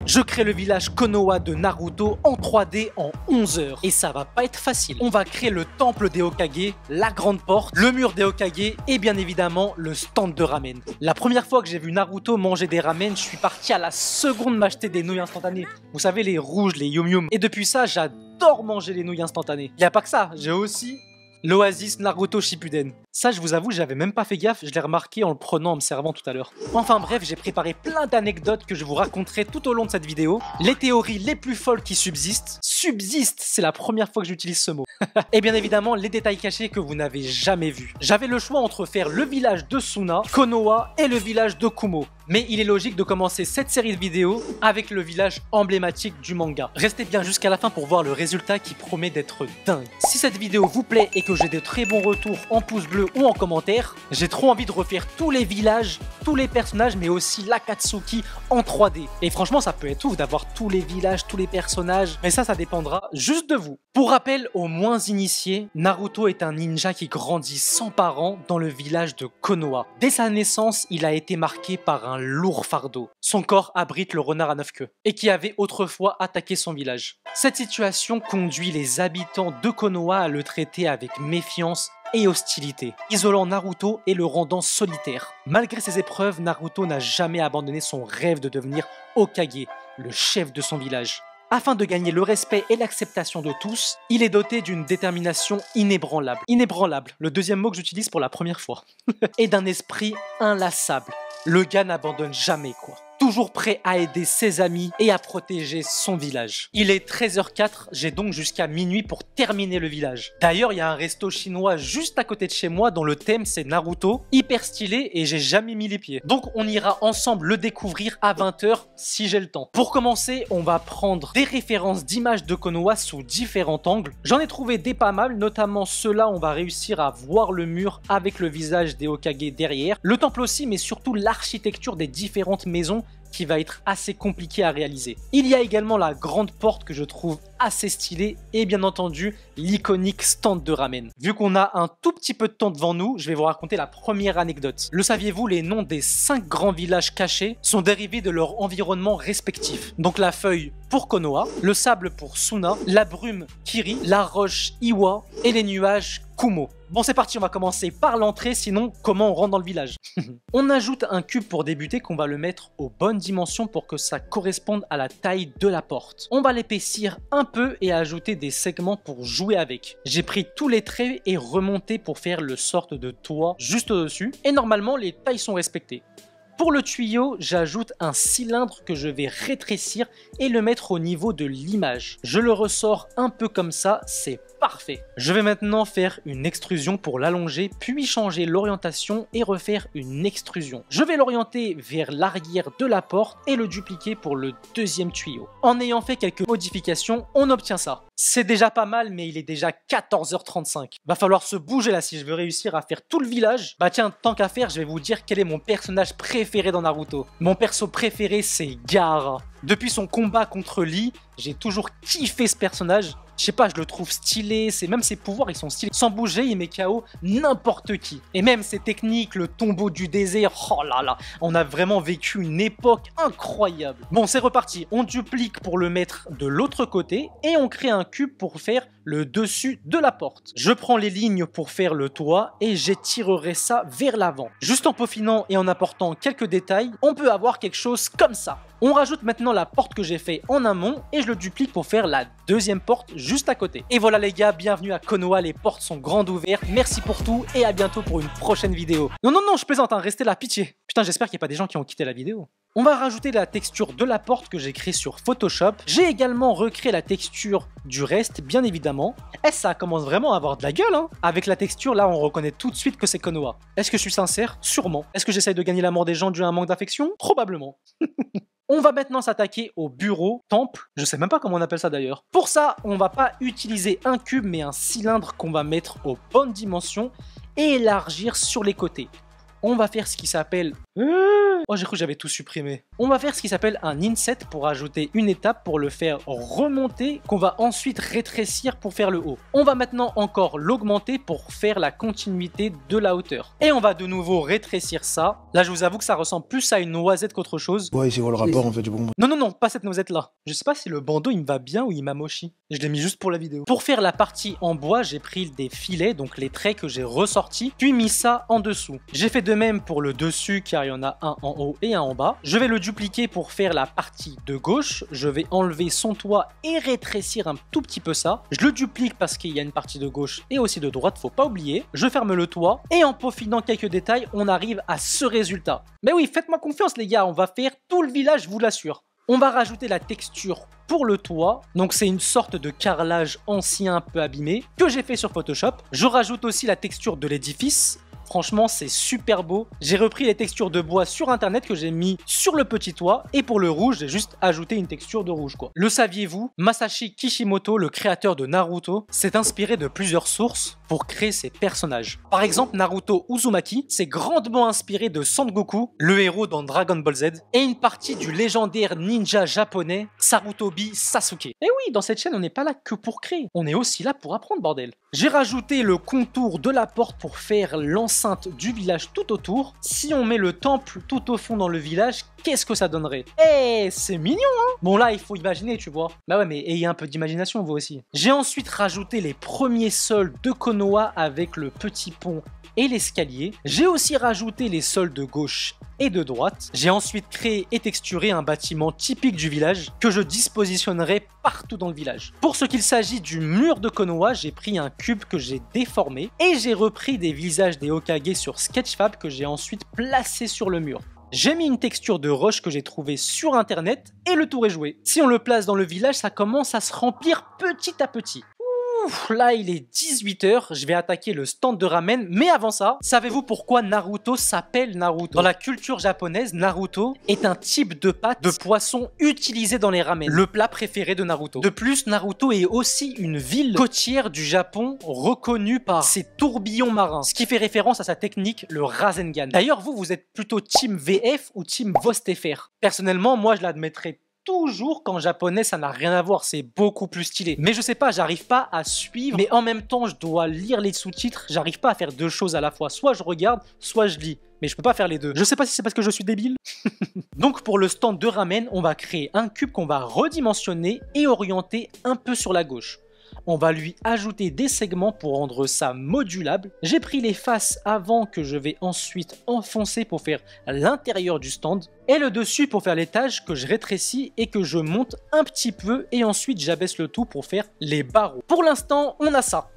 Je crée le village Konoha de Naruto en 3D en 11 heures. Et ça va pas être facile. On va créer le temple des Hokage, la grande porte, le mur des Hokage et bien évidemment le stand de ramen. La première fois que j'ai vu Naruto manger des ramen, je suis parti à la seconde m'acheter des nouilles instantanées. Vous savez, les rouges, les yum yum. Et depuis ça, j'adore manger les nouilles instantanées. Il n'y a pas que ça, j'ai aussi l'Oasis Naruto Shippuden. Ça, je vous avoue, j'avais même pas fait gaffe, je l'ai remarqué en le prenant, en me servant tout à l'heure. Enfin bref, j'ai préparé plein d'anecdotes que je vous raconterai tout au long de cette vidéo. Les théories les plus folles qui subsistent. Subsiste, c'est la première fois que j'utilise ce mot. Et bien évidemment, les détails cachés que vous n'avez jamais vus. J'avais le choix entre faire le village de Suna, Konoha et le village de Kumo. Mais il est logique de commencer cette série de vidéos avec le village emblématique du manga. Restez bien jusqu'à la fin pour voir le résultat qui promet d'être dingue. Si cette vidéo vous plaît et que j'ai de très bons retours en pouce bleu ou en commentaire, j'ai trop envie de refaire tous les villages, tous les personnages, mais aussi l'Akatsuki en 3D. Et franchement, ça peut être ouf d'avoir tous les villages, tous les personnages, mais ça dépendra juste de vous. Pour rappel aux moins initiés, Naruto est un ninja qui grandit sans parents dans le village de Konoha. Dès sa naissance, il a été marqué par un lourd fardeau. Son corps abrite le renard à 9 queues et qui avait autrefois attaqué son village. Cette situation conduit les habitants de Konoha à le traiter avec méfiance et hostilité, isolant Naruto et le rendant solitaire. Malgré ces épreuves, Naruto n'a jamais abandonné son rêve de devenir Hokage, le chef de son village. Afin de gagner le respect et l'acceptation de tous, il est doté d'une détermination inébranlable. Inébranlable, le deuxième mot que j'utilise pour la première fois. Et d'un esprit inlassable. Le gars n'abandonne jamais, quoi. Toujours prêt à aider ses amis et à protéger son village. Il est 13h04, j'ai donc jusqu'à minuit pour terminer le village. D'ailleurs, il y a un resto chinois juste à côté de chez moi dont le thème c'est Naruto, hyper stylé et j'ai jamais mis les pieds. Donc on ira ensemble le découvrir à 20h si j'ai le temps. Pour commencer, on va prendre des références d'images de Konoha sous différents angles. J'en ai trouvé des pas mal, notamment ceux-là, on va réussir à voir le mur avec le visage des Hokage derrière. Le temple aussi, mais surtout l'architecture des différentes maisons qui va être assez compliqué à réaliser. Il y a également la grande porte que je trouve assez stylée et bien entendu l'iconique stand de ramen. Vu qu'on a un tout petit peu de temps devant nous, je vais vous raconter la première anecdote. Le saviez-vous, les noms des 5 grands villages cachés sont dérivés de leur environnement respectif. Donc la feuille pour Konoha, le sable pour Suna, la brume Kiri, la roche Iwa et les nuages Kumo. Bon, c'est parti, on va commencer par l'entrée, sinon comment on rentre dans le village? On ajoute un cube pour débuter qu'on va le mettre aux bonnes dimensions pour que ça corresponde à la taille de la porte. On va l'épaissir un peu et ajouter des segments pour jouer avec. J'ai pris tous les traits et remonté pour faire le sorte de toit juste au-dessus et normalement les tailles sont respectées. Pour le tuyau, j'ajoute un cylindre que je vais rétrécir et le mettre au niveau de l'image. Je le ressors un peu comme ça, c'est parfait. Je vais maintenant faire une extrusion pour l'allonger, puis changer l'orientation et refaire une extrusion. Je vais l'orienter vers l'arrière de la porte et le dupliquer pour le deuxième tuyau. En ayant fait quelques modifications, on obtient ça. C'est déjà pas mal, mais il est déjà 14h35. Va falloir se bouger là si je veux réussir à faire tout le village. Bah tiens, tant qu'à faire, je vais vous dire quel est mon personnage préféré dans Naruto. Mon perso préféré, c'est Gaara. Depuis son combat contre Lee, j'ai toujours kiffé ce personnage. Je sais pas, je le trouve stylé, même ses pouvoirs, ils sont stylés. Sans bouger, il met KO n'importe qui. Et même ses techniques, le tombeau du désert, oh là là, on a vraiment vécu une époque incroyable. Bon, c'est reparti, on duplique pour le mettre de l'autre côté et on crée un cube pour faire le dessus de la porte. Je prends les lignes pour faire le toit et j'étirerai ça vers l'avant. Juste en peaufinant et en apportant quelques détails, on peut avoir quelque chose comme ça. On rajoute maintenant la porte que j'ai fait en amont et je le duplique pour faire la deuxième porte juste à côté. Et voilà les gars, bienvenue à Konoha, les portes sont grandes ouvertes. Merci pour tout et à bientôt pour une prochaine vidéo. Non, non, non, je plaisante, hein, restez là, pitié. Putain, j'espère qu'il n'y a pas des gens qui ont quitté la vidéo. On va rajouter la texture de la porte que j'ai créée sur Photoshop. J'ai également recréé la texture du reste, bien évidemment. Et ça commence vraiment à avoir de la gueule, hein. Avec la texture, là, on reconnaît tout de suite que c'est Konoha. Est-ce que je suis sincère? Sûrement. Est-ce que j'essaye de gagner l'amour des gens dû à un manque d'affection? Probablement. On va maintenant s'attaquer au bureau, temple, je sais même pas comment on appelle ça d'ailleurs. Pour ça, on va pas utiliser un cube mais un cylindre qu'on va mettre aux bonnes dimensions et élargir sur les côtés. on va faire ce qui s'appelle... Oh, j'ai cru que j'avais tout supprimé. On va faire ce qui s'appelle un inset pour ajouter une étape pour le faire remonter, qu'on va ensuite rétrécir pour faire le haut. On va maintenant encore l'augmenter pour faire la continuité de la hauteur. Et on va de nouveau rétrécir ça. Là, je vous avoue que ça ressemble plus à une noisette qu'autre chose. Ouais, c'est quoi le rapport en fait du bonbon? Non, non, non, pas cette noisette-là. Je sais pas si le bandeau il me va bien ou il m'a mochi. Je l'ai mis juste pour la vidéo. Pour faire la partie en bois, j'ai pris des filets, donc les traits que j'ai ressortis, puis mis ça en dessous. J'ai fait de même pour le dessus car il y en a un en haut et un en bas. Je vais le dupliquer pour faire la partie de gauche. Je vais enlever son toit et rétrécir un tout petit peu ça. Je le duplique parce qu'il y a une partie de gauche et aussi de droite, faut pas oublier. Je ferme le toit et en peaufinant quelques détails, on arrive à ce résultat. Mais oui, faites-moi confiance les gars, on va faire tout le village, je vous l'assure. On va rajouter la texture pour le toit. Donc c'est une sorte de carrelage ancien un peu abîmé que j'ai fait sur Photoshop. Je rajoute aussi la texture de l'édifice. Franchement, c'est super beau. J'ai repris les textures de bois sur internet que j'ai mis sur le petit toit. Et pour le rouge, j'ai juste ajouté une texture de rouge, quoi. Le saviez-vous? Masashi Kishimoto, le créateur de Naruto, s'est inspiré de plusieurs sources pour créer ses personnages. Par exemple, Naruto Uzumaki s'est grandement inspiré de Sangoku, le héros dans Dragon Ball Z, et une partie du légendaire ninja japonais Sarutobi Sasuke. Et oui, dans cette chaîne, on n'est pas là que pour créer. On est aussi là pour apprendre, bordel. J'ai rajouté le contour de la porte pour faire l'enceinte du village tout autour. Si on met le temple tout au fond dans le village, qu'est-ce que ça donnerait? Eh, c'est mignon, hein? Bon là, il faut imaginer, tu vois. Bah ouais, mais ayez un peu d'imagination, vous aussi. J'ai ensuite rajouté les premiers sols de Konoha avec le petit pont et l'escalier. J'ai aussi rajouté les sols de gauche et de droite. J'ai ensuite créé et texturé un bâtiment typique du village que je dispositionnerai partout dans le village. Pour ce qu'il s'agit du mur de Konoha, j'ai pris un cube que j'ai déformé et j'ai repris des visages des Hokage sur Sketchfab que j'ai ensuite placé sur le mur. J'ai mis une texture de roche que j'ai trouvée sur internet et le tour est joué. Si on le place dans le village, ça commence à se remplir petit à petit. Ouf, là il est 18 h, je vais attaquer le stand de ramen, mais avant ça, savez-vous pourquoi Naruto s'appelle Naruto? Dans la culture japonaise, Naruto est un type de pâte de poisson utilisé dans les ramen, le plat préféré de Naruto. De plus, Naruto est aussi une ville côtière du Japon reconnue par ses tourbillons marins, ce qui fait référence à sa technique, le Rasengan. D'ailleurs, vous êtes plutôt team VF ou team VostFR? Personnellement, moi je l'admettrais toujours qu'en japonais ça n'a rien à voir, c'est beaucoup plus stylé. Mais je sais pas, j'arrive pas à suivre, mais en même temps je dois lire les sous-titres, j'arrive pas à faire deux choses à la fois, soit je regarde, soit je lis. Mais je peux pas faire les deux. Je sais pas si c'est parce que je suis débile. Donc pour le stand de ramen, on va créer un cube qu'on va redimensionner et orienter un peu sur la gauche. On va lui ajouter des segments pour rendre ça modulable. J'ai pris les faces avant que je vais ensuite enfoncer pour faire l'intérieur du stand. Et le dessus pour faire l'étage que je rétrécis et que je monte un petit peu. Et ensuite j'abaisse le tout pour faire les barreaux. Pour l'instant, on a ça.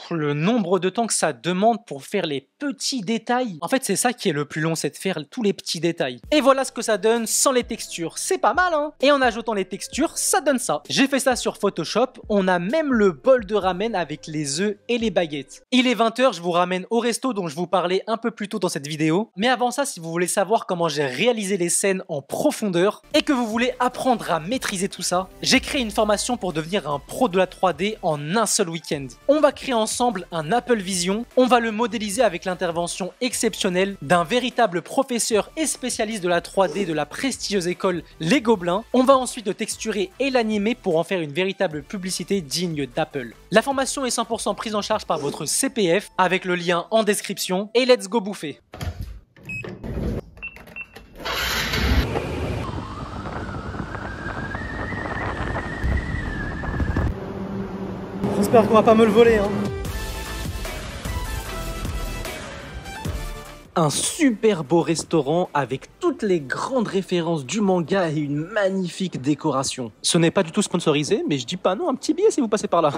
Le nombre de temps que ça demande pour faire les petits détails. En fait, c'est ça qui est le plus long, c'est de faire tous les petits détails. Et voilà ce que ça donne sans les textures. C'est pas mal, hein? Et en ajoutant les textures, ça donne ça. J'ai fait ça sur Photoshop. On a même le bol de ramen avec les œufs et les baguettes. Il est 20 h, je vous ramène au resto dont je vous parlais un peu plus tôt dans cette vidéo. Mais avant ça, si vous voulez savoir comment j'ai réalisé les scènes en profondeur et que vous voulez apprendre à maîtriser tout ça, j'ai créé une formation pour devenir un pro de la 3D en un seul week-end. On va créer ensemble un Apple Vision. On va le modéliser avec l'intervention exceptionnelle d'un véritable professeur et spécialiste de la 3D de la prestigieuse école Les Gobelins. On va ensuite le texturer et l'animer pour en faire une véritable publicité digne d'Apple. La formation est 100% prise en charge par votre CPF avec le lien en description et let's go bouffer. J'espère qu'on va pas me le voler, hein. Un super beau restaurant avec toutes les grandes références du manga et une magnifique décoration. Ce n'est pas du tout sponsorisé, mais je dis pas non, un petit billet si vous passez par là.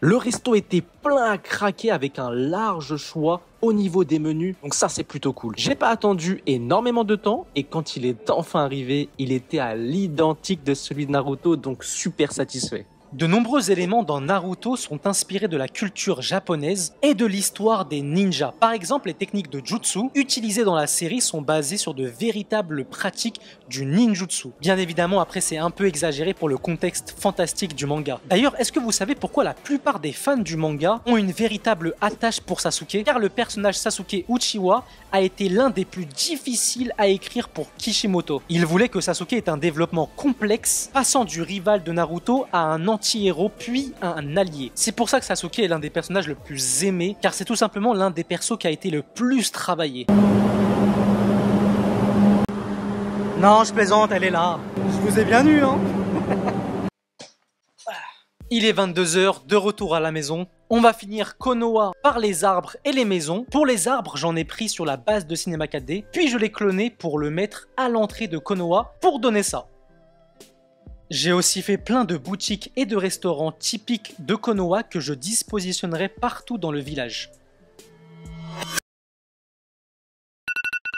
Le resto était plein à craquer avec un large choix au niveau des menus, donc ça c'est plutôt cool. J'ai pas attendu énormément de temps et quand il est enfin arrivé, il était à l'identique de celui de Naruto, donc super satisfait. De nombreux éléments dans Naruto sont inspirés de la culture japonaise et de l'histoire des ninjas. Par exemple, les techniques de jutsu utilisées dans la série sont basées sur de véritables pratiques du ninjutsu. Bien évidemment, après c'est un peu exagéré pour le contexte fantastique du manga. D'ailleurs, est-ce que vous savez pourquoi la plupart des fans du manga ont une véritable attache pour Sasuke? Car le personnage Sasuke Uchiwa a été l'un des plus difficiles à écrire pour Kishimoto. Il voulait que Sasuke ait un développement complexe, passant du rival de Naruto à un anti-héros puis à un allié. C'est pour ça que Sasuke est l'un des personnages le plus aimés, car c'est tout simplement l'un des persos qui a été le plus travaillé. Non, je plaisante, elle est là. Je vous ai bien eu, hein. Il est 22 h, de retour à la maison. On va finir Konoha par les arbres et les maisons. Pour les arbres, j'en ai pris sur la base de Cinema 4D, puis je l'ai cloné pour le mettre à l'entrée de Konoha pour donner ça. J'ai aussi fait plein de boutiques et de restaurants typiques de Konoha que je dispositionnerai partout dans le village.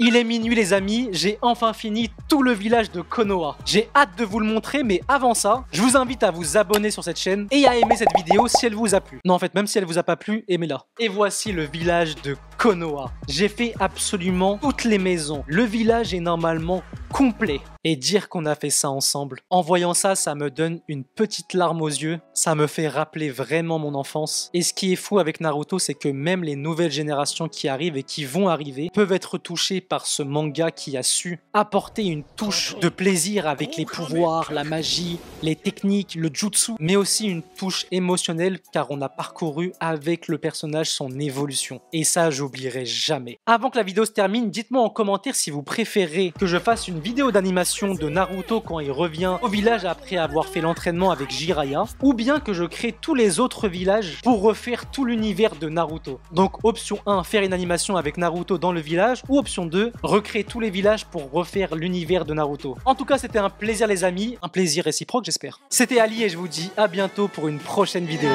Il est minuit les amis, j'ai enfin fini tout le village de Konoha. J'ai hâte de vous le montrer, mais avant ça, je vous invite à vous abonner sur cette chaîne et à aimer cette vidéo si elle vous a plu. Non en fait, même si elle vous a pas plu, aimez-la. Et voici le village de Konoha. J'ai fait absolument toutes les maisons. Le village est normalement complet. Et dire qu'on a fait ça ensemble, en voyant ça, ça me donne une petite larme aux yeux. Ça me fait rappeler vraiment mon enfance. Et ce qui est fou avec Naruto, c'est que même les nouvelles générations qui arrivent et qui vont arriver peuvent être touchées par ce manga qui a su apporter une touche de plaisir avec les pouvoirs, la magie, les techniques, le jutsu, mais aussi une touche émotionnelle car on a parcouru avec le personnage son évolution. Et ça, j'oublierai jamais. Avant que la vidéo se termine, dites-moi en commentaire si vous préférez que je fasse une vidéo d'animation de Naruto quand il revient au village après avoir fait l'entraînement avec Jiraiya, ou bien que je crée tous les autres villages pour refaire tout l'univers de Naruto. Donc option 1, faire une animation avec Naruto dans le village, ou option 2, recréer tous les villages pour refaire l'univers de Naruto. En tout cas, c'était un plaisir les amis, un plaisir réciproque j'espère. C'était Ali et je vous dis à bientôt pour une prochaine vidéo.